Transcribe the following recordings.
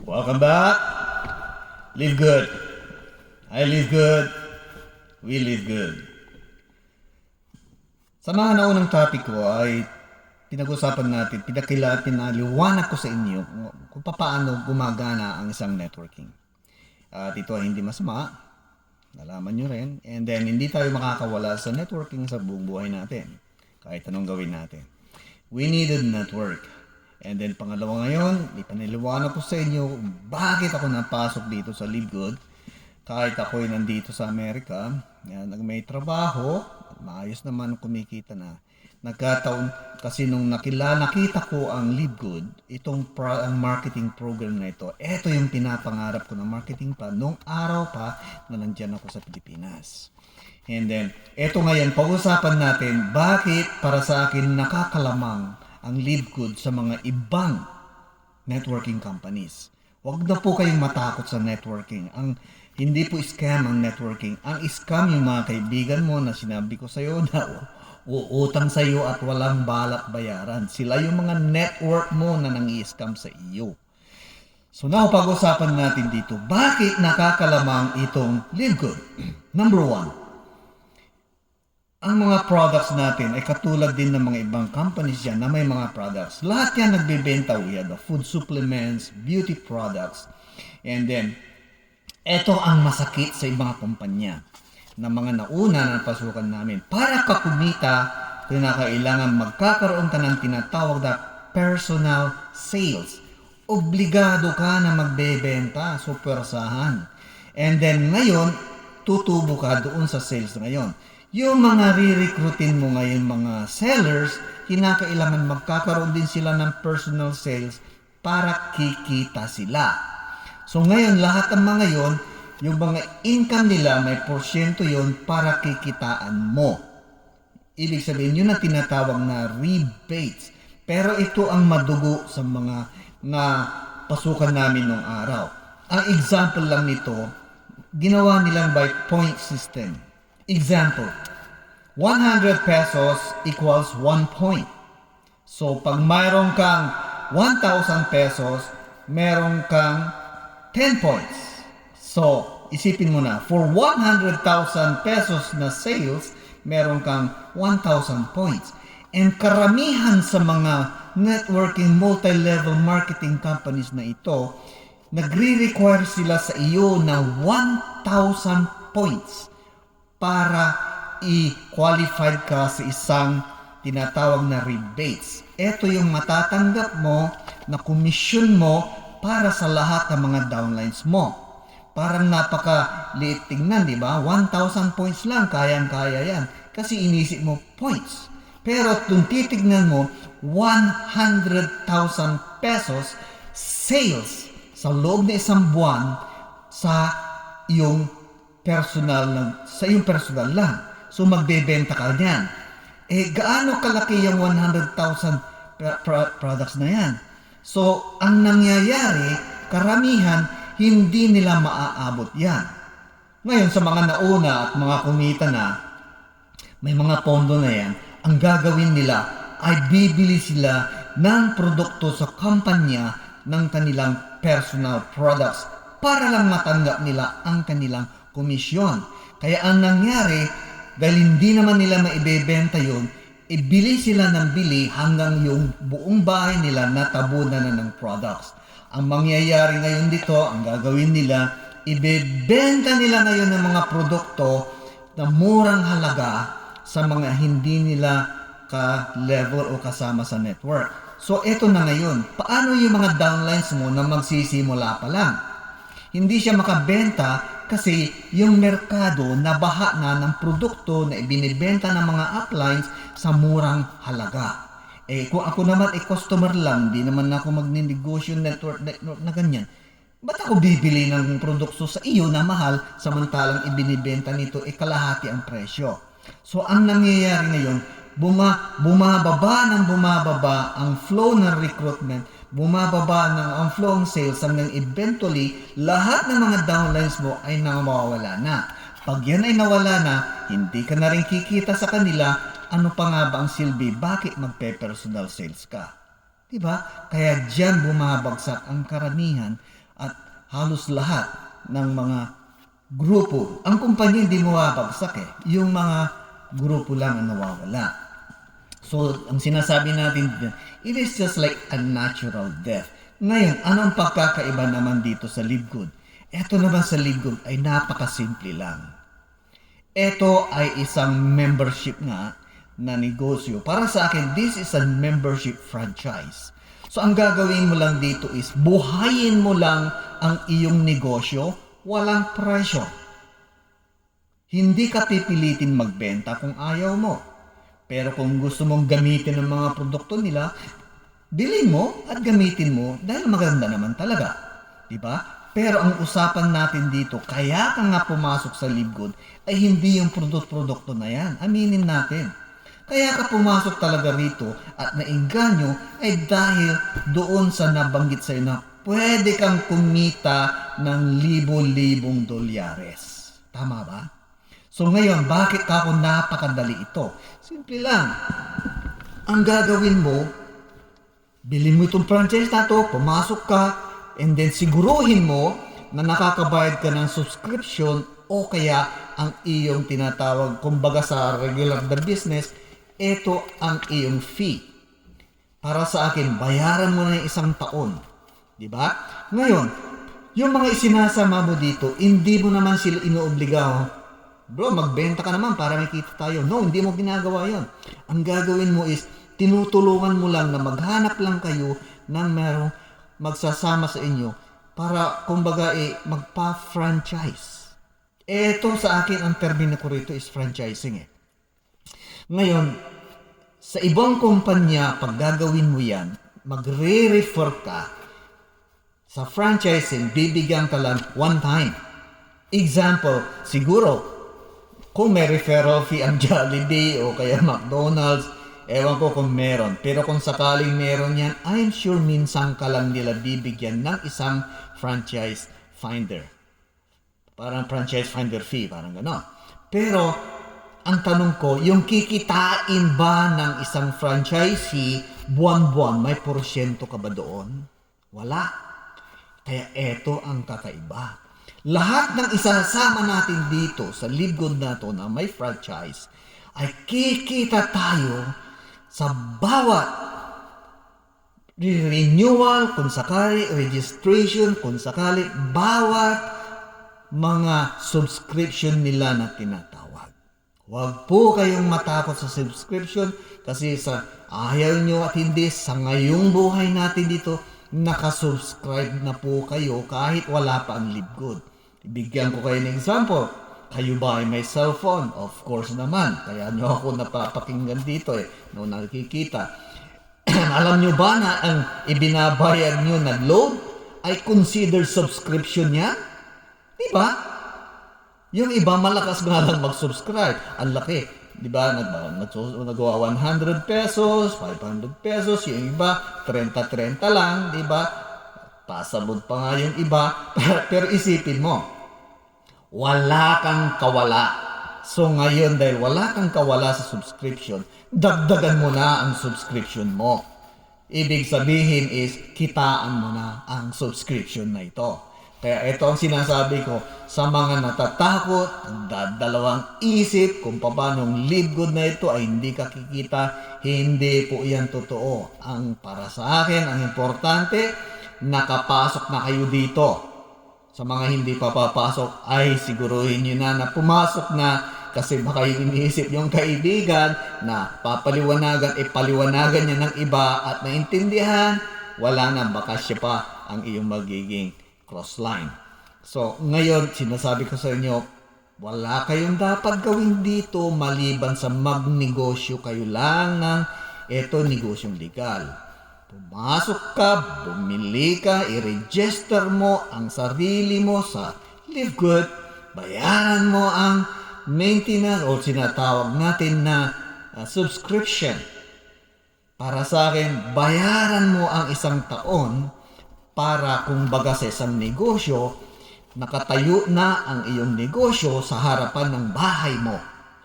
Welcome back. Live good. I live good. We live good. Sa mga naunang topic ko ay pinag-usapan natin, pinaliwanag ko sa inyo kung paano gumagana ang isang networking. At ito ay hindi masama. Nalaman nyo rin. And then, hindi tayo makakawala sa networking sa buong buhay natin. Kahit anong gawin natin. We needed network. And then pangalawa ngayon, ipaniliwanag ko sa inyo kung bakit ako napasok dito sa Live Good. Kahit ako'y nandito sa Amerika, may trabaho, maayos naman kumikita na. Nagkataon kasi nung nakita ko ang Live Good, ang marketing program na ito, ito yung pinapangarap ko ng marketing pa nung araw pa na nandyan ako sa Pilipinas. And then, ito ngayon, pag-usapan natin bakit para sa akin nakakalamang ang Live Good sa mga ibang networking companies. Huwag na po kayong matakot sa networking. Hindi po scam ang networking. Ang scam yung mga kaibigan mo na sinabi ko sa iyo na uutang sa iyo at walang balak bayaran. Sila yung mga network mo na nang-i-scam sa iyo. So now, pag-usapan natin dito, bakit nakakalamang itong Live Good? Number one, ang mga products natin ay katulad din ng mga ibang companies yan na may mga products. Lahat yan nagbebenta. We have the food supplements, beauty products. And then, eto ang masakit sa ibang kumpanya na mga nauna na pasukan namin. Para ka kumita, kailangan magkakaroon ka ng tinatawag na personal sales. Obligado ka na magbebenta, supersahan. And then ngayon, tutubo ka doon sa sales ngayon. Yung mga re-recruitin mo ngayon mga sellers, kinakailangan magkakaroon din sila ng personal sales para kikita sila. So ngayon, lahat ng mga yon, yung mga income nila, may porsyento yon para kikitaan mo. Ibig sabihin, yun ang tinatawag na rebates. Pero ito ang madugo sa mga na pasukan namin nung araw. Ang example lang nito, ginawa nilang by point system. Example, 100 pesos equals 1 point. So, pag mayroon kang 1,000 pesos, meron kang 10 points. So, isipin mo na, for 100,000 pesos na sales, meron kang 1,000 points. And karamihan sa mga networking multi-level marketing companies na ito, nagre-require sila sa iyo na 1,000 points para i-qualified ka sa isang tinatawag na rebates. Ito yung matatanggap mo na komisyon mo para sa lahat ng mga downlines mo. Parang napaka-liit tingnan, di ba? 1,000 points lang, kayang-kaya yan. Kasi inisip mo points. Pero kung titignan mo, 100,000 pesos sales sa loob na isang buwan sa iyong personal lang. So magbebenta ka niyan. Gaano kalaki yung 100,000 products na yan? So ang nangyayari, karamihan hindi nila maaabot yan. Ngayon sa mga nauna at mga kumita na, may mga pondo na yan, ang gagawin nila ay bibili sila ng produkto sa kumpanya ng kanilang personal products para lang matanggap nila ang kanilang komisyon. Kaya ang nangyari, dahil hindi naman nila maibebenta yun, ibili sila ng bili hanggang yung buong bahay nila natabunan na ng products. Ang mangyayari ngayon dito, ang gagawin nila, ibebenta nila ngayon ng mga produkto na murang halaga sa mga hindi nila ka-level o kasama sa network. So, eto na ngayon. Paano yung mga downlines mo na magsisimula pa lang? Hindi siya makabenta kasi yung merkado nabaha na ng produkto na ibinibenta ng mga uplines sa murang halaga. Kung ako naman customer lang, hindi naman ako magninegosyo network na ganyan, ba't ako bibili ng produkto sa iyo na mahal samantalang ibinibenta nito kalahati ang presyo? So ang nangyayari ngayon, bumababa ang flow ng recruitment, bumababa ang flow ng sales hanggang eventually lahat ng mga downlines mo ay nawawala na. Pag yan ay nawala na, hindi ka na rin kikita sa kanila, ano pa nga ba ang silbi? Bakit magpe-personal sales ka? Diba? Kaya diyan bumabagsak ang karamihan at halos lahat ng mga grupo. Ang kumpanya hindi bumabagsak eh. Yung mga grupo lang ang nawawala. So, ang sinasabi natin dyan, it is just like a natural death. Ngayon, anong pagkakaiba naman dito sa LiveGood? Ito naman sa LiveGood ay napakasimple lang. Ito ay isang membership nga na negosyo. Para sa akin, this is a membership franchise. So, ang gagawin mo lang dito is buhayin mo lang ang iyong negosyo, walang presyo. Hindi ka pipilitin magbenta kung ayaw mo. Pero kung gusto mong gamitin ang mga produkto nila, bilhin mo at gamitin mo dahil maganda naman talaga. Diba? Pero ang usapan natin dito, kaya ka nga pumasok sa LiveGood, ay hindi yung produkto na yan. Aminin natin. Kaya ka pumasok talaga rito at nainganyo ay dahil doon sa nabanggit sa'yo na pwede kang kumita ng libo-libong dolyares. Tama ba? So ngayon, bakit ako napakadali ito? Simple lang. Ang gagawin mo, bilhin mo itong franchise na to, pumasok ka, and then siguruhin mo na nakakabayad ka ng subscription o kaya ang iyong tinatawag, kumbaga sa regular the business, ito ang iyong fee. Para sa akin, bayaran mo na yung 1 taon. Diba? Ngayon, yung mga isinasama mo dito, hindi mo naman sila inuobliga. Bro, magbenta ka naman para may kita tayo. No, hindi mo ginagawa yon. Ang gagawin mo is, tinutulungan mo lang na maghanap lang kayo ng merong magsasama sa inyo para, kumbaga, magpa-franchise. Ito sa akin, ang termino ko rito is franchising eh. Ngayon, sa ibang kumpanya, pag gagawin mo yan, magre-refer ka sa franchising, bibigyan ka lang one time. Example, siguro, kung may referral fee ang Jollibee o kaya McDonald's, ewan ko kung meron. Pero kung sakaling meron yan, I'm sure minsan ka lang nila bibigyan ng isang franchise finder. Parang franchise finder fee, parang gano'n. Pero, ang tanong ko, yung kikitain ba ng isang franchisee buwan-buwan, may porsyento ka ba doon? Wala. Kaya eto ang kakaiba. Lahat ng isasama natin dito sa LiveGood na to na may franchise ay kikita tayo sa bawat renewal, kung sakali, registration, kung sakali, bawat mga subscription nila na tinatawag. Huwag po kayong matakot sa subscription kasi sa ayaw nyo at hindi sa ngayong buhay natin dito, nakasubscribe na po kayo kahit wala pa ang LiveGood. Ibigyan ko kayo ng example. Kayo ba ay may cellphone? Of course naman. Kaya nyo ako napapakinggan dito noong nakikita. Alam nyo ba na ang ibinabayad nyo na load ay considered subscription niya? Diba? Yung iba malakas nga lang mag-subscribe. Ang laki. Diba? Nagawa 100 pesos, 500 pesos. Yung iba, 30-30 lang. Diba? Pasabog pa nga yung iba. Pero isipin mo, wala kang kawala. So ngayon, dahil wala kang kawala sa subscription, dagdagan mo na ang subscription mo. Ibig sabihin is, kitaan mo na ang subscription na ito. Kaya ito ang sinasabi ko sa mga natatakot, dalawang isip kung paano LiveGood na ito ay hindi ka kikita, hindi po yan totoo. Ang para sa akin, ang importante, nakapasok na kayo dito. Sa mga hindi pa papasok, ay siguruhin nyo na pumasok na kasi baka yung iniisip yung kaibigan na papaliwanagan, paliwanagan niya ng iba at naintindihan, wala na, baka siya pa ang iyong magiging crossline. So, ngayon, sinasabi ko sa inyo, wala kayong dapat gawin dito maliban sa magnegosyo kayo lang ng eto negosyong legal. Pumasok ka, bumili ka, i-register mo ang sarili mo sa LiveGood, bayaran mo ang maintenance o sinatawag natin na subscription. Para sa akin, bayaran mo ang 1 taon para kung baga sa isang negosyo, nakatayo na ang iyong negosyo sa harapan ng bahay mo.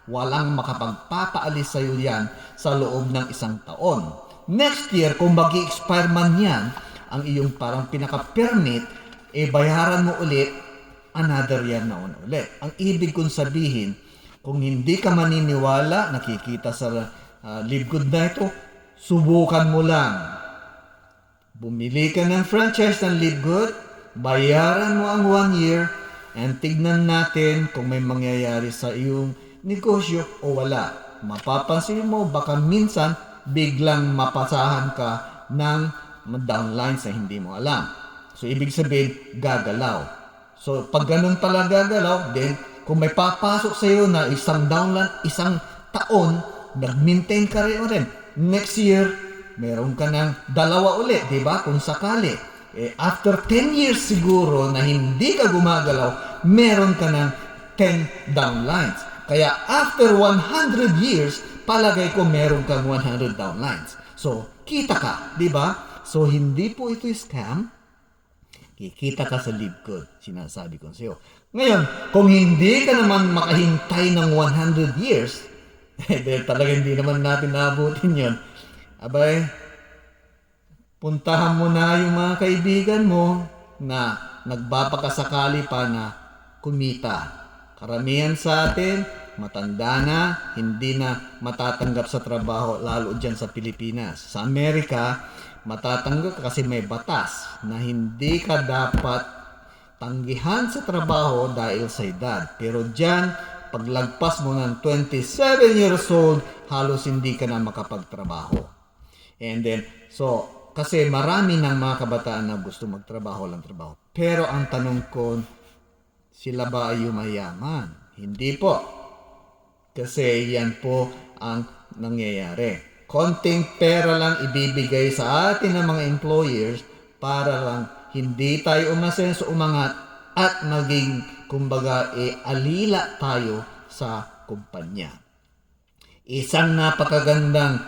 Walang makapagpapaalis sa iyo yan sa loob ng 1 taon. next year, kung mag-i-expire man yan, ang iyong parang pinaka-permit, bayaran mo ulit, another year na ulit. Ang ibig kong sabihin, kung hindi ka maniniwala, nakikita sa Live Good na ito, subukan mo lang. Bumili ka ng franchise ng Live Good, bayaran mo ang 1 year, and tignan natin kung may mangyayari sa iyong negosyo o wala. Mapapansin mo, baka minsan biglang mapasahan ka ng downlines na hindi mo alam. So, ibig sabihin, gagalaw. So, pag ganun pala gagalaw, then, kung may papasok sa iyo na isang downline, isang taon, nag-maintain ka rin. Next year, meron ka ng 2 ulit, di ba? Kung sakali. After 10 years siguro na hindi ka gumagalaw, meron ka ng 10 downlines. Kaya after 100 years, palagay ko meron kang 100 downlines. So, kita ka, di ba? So, hindi po ito scam. Kikita ka sa Live Good, sinasabi ko sa iyo. Ngayon, kung hindi ka naman makahintay ng 100 years, dahil talaga hindi naman natin naabutin yun, abay, puntahan mo na yung mga kaibigan mo na nagbabakasakali pa na kumita. Karamihan sa atin, matanda na, hindi na matatanggap sa trabaho, lalo dyan sa Pilipinas. Sa Amerika, matatanggap kasi may batas na hindi ka dapat tanggihan sa trabaho dahil sa edad. Pero dyan, paglagpas mo ng 27 years old, halos hindi ka na makapagtrabaho. And then, so, kasi marami ng mga kabataan na gusto magtrabaho lang trabaho. Pero ang tanong ko, sila ba ay yumayaman? Hindi po. Kasi yan po ang nangyayari. Konting pera lang ibibigay sa atin ng mga employers para lang hindi tayo umasenso, umangat at maging, kumbaga, alila tayo sa kumpanya. Isang napakagandang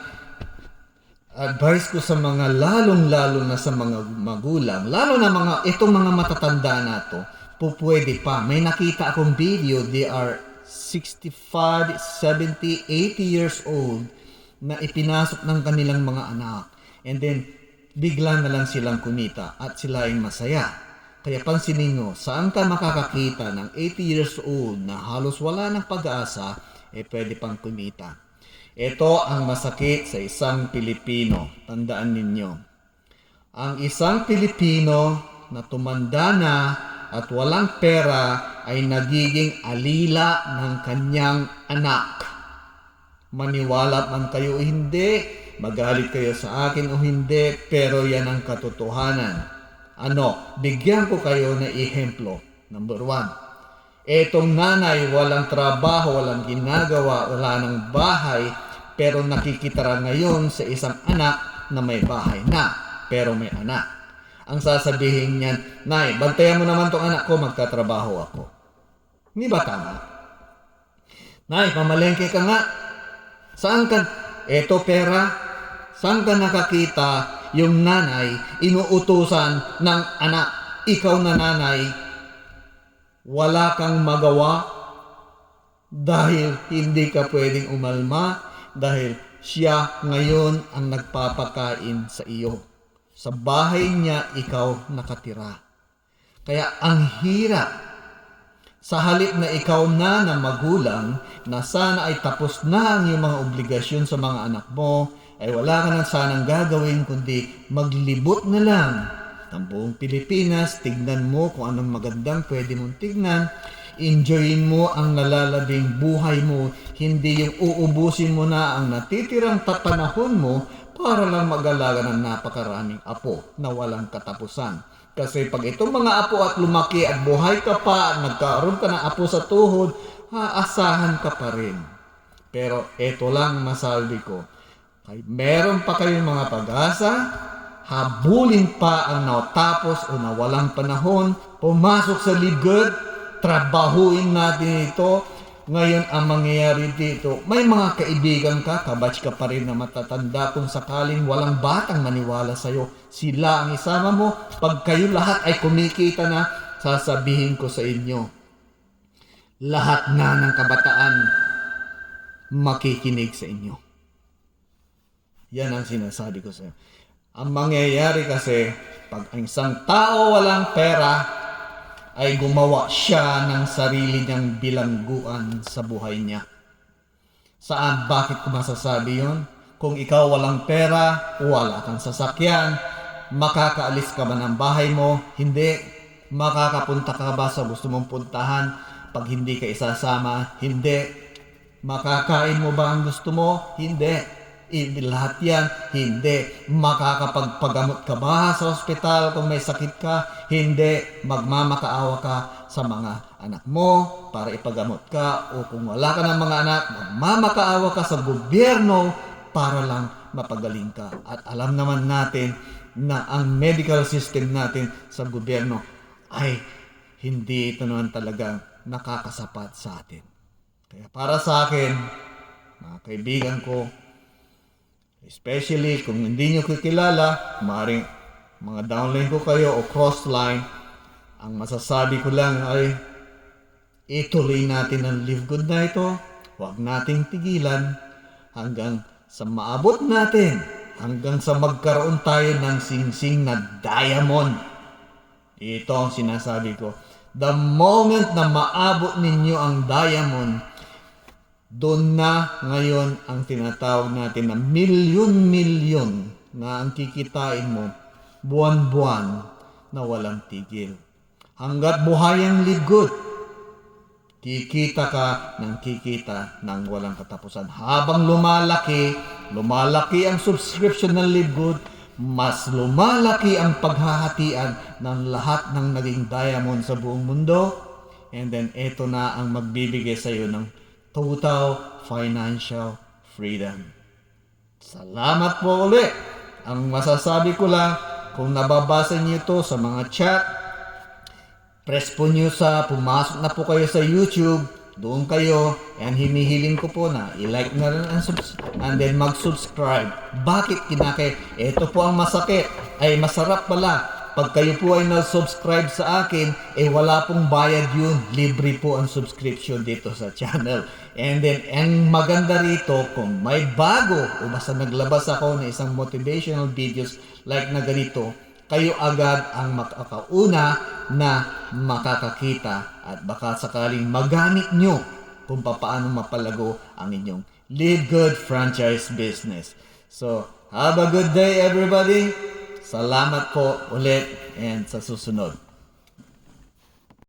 advice ko sa mga lalong-lalo na sa mga magulang, lalo na itong mga matatanda na to, pwede pa. May nakita akong video, they are 65, 70, 80 years old na ipinasok ng kanilang mga anak. And then, bigla na lang silang kumita at sila ay masaya. Kaya pansinin nyo, saan ka makakakita ng 80 years old na halos wala ng pag-asa, pwede pang kumita. Ito ang masakit sa isang Pilipino. Tandaan ninyo. Ang isang Pilipino na tumanda na at walang pera ay nagiging alila ng kanyang anak. Maniwala man kayo o hindi, magalit kayo sa akin o hindi, pero yan ang katotohanan. Bigyan ko kayo ng ehemplo. Number 1. Etong nanay, walang trabaho, walang ginagawa, wala ng bahay, pero nakikitara ngayon sa isang anak na may bahay na, pero may anak. Ang sasabihin niyan, Nay, bantayan mo naman tong anak ko, magtatrabaho ako. Hindi ba tama? Nay, pamalengke ka nga. Saan ka? Eto pera. Saan ka nakakita yung nanay inuutusan ng anak? Ikaw na nanay, wala kang magawa dahil hindi ka pwedeng umalma, dahil siya ngayon ang nagpapakain sa iyo. Sa bahay niya, ikaw nakatira. Kaya ang hirap. Sa halip na ikaw na magulang, na sana ay tapos na ang iyong mga obligasyon sa mga anak mo, ay wala ka na sanang gagawin kundi maglibot na lang ng buong Pilipinas. Tignan mo kung anong magandang pwede mong tignan. Enjoyin mo ang nalalabing buhay mo, hindi yung uubusin mo na ang natitirang tapanahon mo para lang mag-alaga ng napakaraming apo na walang katapusan. Kasi pag itong mga apo at lumaki at buhay ka pa, nagkaroon ka ng apo sa tuhod, aasahan ka pa rin. Pero ito lang masabi ko, meron pa kayong mga pag-asa, habulin pa ang natapos o nawalang panahon, pumasok sa Live Good, trabahuin natin ito. Ngayon ang mangyayari dito, may mga kaibigan ka, kabatch ka pa rin na matatanda, kung sakaling walang batang maniwala sa'yo, sila ang isama mo. Pag kayo lahat ay kumikita na, sasabihin ko sa inyo, lahat na ng kabataan makikinig sa inyo. Yan ang sinasabi ko sa'yo. Ang mangyayari kasi, pag ang isang tao walang pera, ay gumawa siya ng sarili niyang bilangguan sa buhay niya. Saan? Bakit ko masasabi yun? Kung ikaw walang pera, wala kang sasakyan, makakaalis ka ba ng bahay mo? Hindi. Makakapunta ka ba sa gusto mong puntahan pag hindi ka isasama? Hindi. Makakain mo ba ang gusto mo? Hindi. Lahat yan, hindi. Makakapagpagamot ka ba sa ospital kung may sakit ka? Hindi. Magmamakaawa ka sa mga anak mo para ipagamot ka, o kung wala ka ng mga anak, magmamakaawa ka sa gobyerno para lang mapagaling ka. At alam naman natin na ang medical system natin sa gobyerno ay hindi ito naman talagang nakakasapat sa atin. Kaya para sa akin, mga kaibigan ko, especially kung hindi nyo kikilala, maaaring mga downline ko kayo o crossline, ang masasabi ko lang ay ituloy natin ang Live Good na ito. Huwag nating tigilan hanggang sa maabot natin, hanggang sa magkaroon tayo ng singsing na diamond. Ito ang sinasabi ko. The moment na maabot ninyo ang diamond, doon na ngayon ang tinatawag natin na milyon-milyon na ang kikitain mo buwan-buwan na walang tigil. Hanggat buhay ang Live Good, kikita ka ng walang katapusan. Habang lumalaki ang subscription ng Live Good, mas lumalaki ang paghahatian ng lahat ng naging diamond sa buong mundo. And then ito na ang magbibigay sa iyo ng total financial freedom. Salamat po ulit. Ang masasabi ko lang, kung nababasa niyo ito sa mga chat, press po niyo pumasok na po kayo sa YouTube, doon kayo, and hinihiling ko po na i-like na rin and then mag-subscribe. Bakit ito po ang masakit, ay masarap pala. Pag kayo po ay nag-subscribe sa akin, wala pong bayad yun. Libre po ang subscription dito sa channel. And then, ang maganda rito, kung may bago o basta naglabas ako ng isang motivational videos like na ganito, kayo agad ang makakauna na makakakita at baka sakaling magamit nyo kung paano mapalago ang inyong Live Good franchise business. So, have a good day everybody. Salamat po ulit and sa susunod.